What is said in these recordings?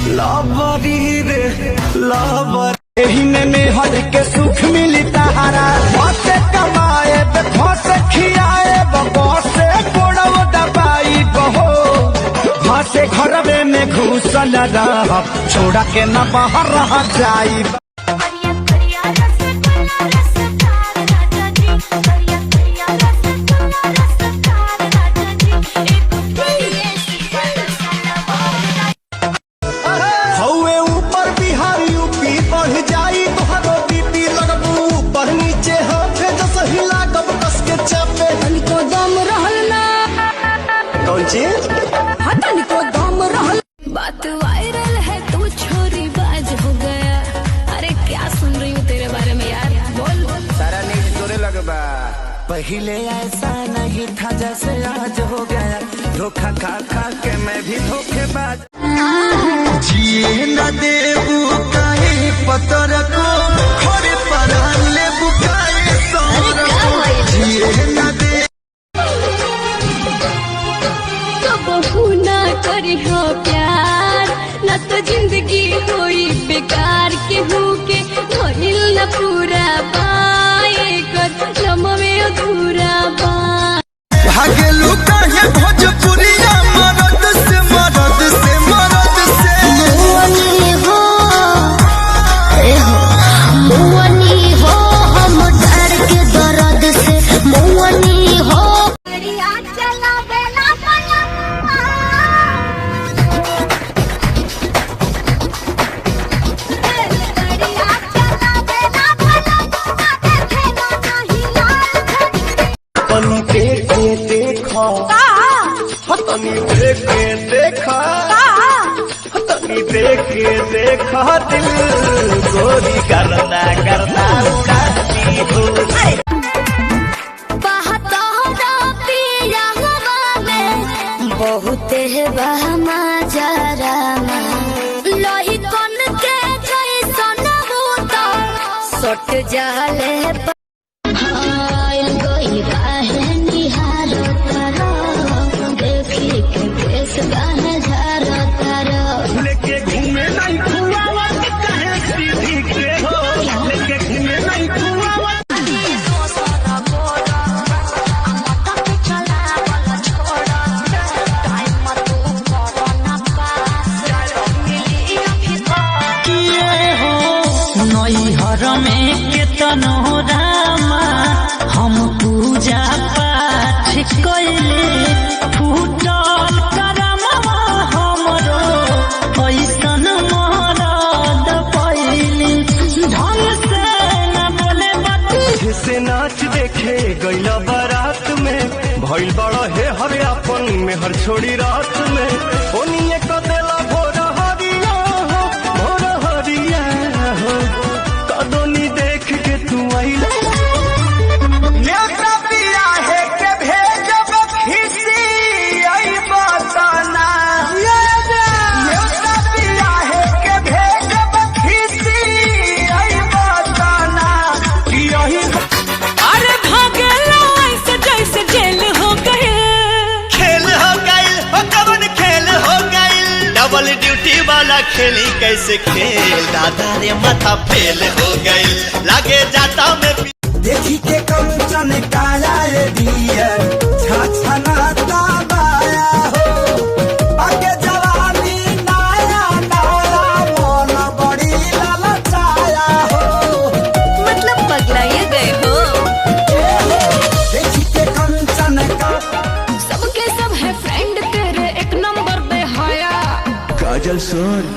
लाबरी रे लाबर एही में हर के सुख मिली तहारा से कमाए से खियाए से कोड़व दबाई बहो से घरवे में घुसल रह छोड़ा के न बाहर रह जाई। को दम रहल बात वायरल है तू छोरी बाज हो गया। अरे क्या सुन रही हूँ तेरे बारे में यार, बोल सारा न्यूज़ तोरे लगबा। पहले ऐसा नहीं था जैसे आज हो गया, धोखा खा खा के मैं भी धोखेबाज। जिए न देबू काहे पतर को खोरे पर ले बुकाए सोर को जिए न दे करी हो प्यार न तो जिंदगी होई बेकार के के भइल न पूरा पाए कर लमवे अधूरा बाय भागे लुका है भोजपुरिया मरद से मुअनी हो हम डर के दर्द से मुअनी हो। देखा दिल गोरी करना करना उड़ाती हो बहुत बहमा जरा लोही कन के जैसन होता सट जाले में केतनो रामा हम पूजा पाठ कइले फूटल करमवा हमरो ऐसन मरद पइली ढंग से न बोले बात से नाच देखे गइला बारात में भइल बड़ा हे हर अपन में हर छोड़ी रात में ओनिए क देला भोर हरिया हो कदोनी देख के तू आइला न्योता पिया है के भेजब खिसी आई बताना न्योता पिया है के भेजब खिसी आई बताना कि यही अरे भागला ऐसे जैसे जेल हो गए। खेल हो गइल हो कवन खेल हो गइल डबल ड्यूटी वाला खेली कैसे खेल दादा रे माथा फेल हो गइल लागे जाता में देखी के कंचन काला रे दिया छाछना ताबाया हो आगे जवानी नाया मन बड़ी ललचाया हो मतलब पगलाए गए हो। देखी के कंचन का सबके सब है फ्रेंड तेरे एक नंबर पे हाया। काजल सर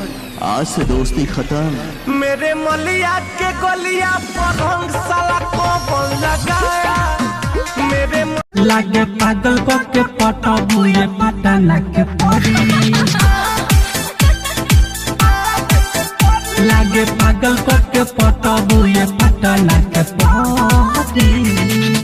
आज से दोस्ती खत्म। मेरे मलिया के गलिया पर रंग साला को लगाया मेरे लागे पागल को के पटबू ये पटना के परी लागे पागल को के पटबू ये पटना के परी।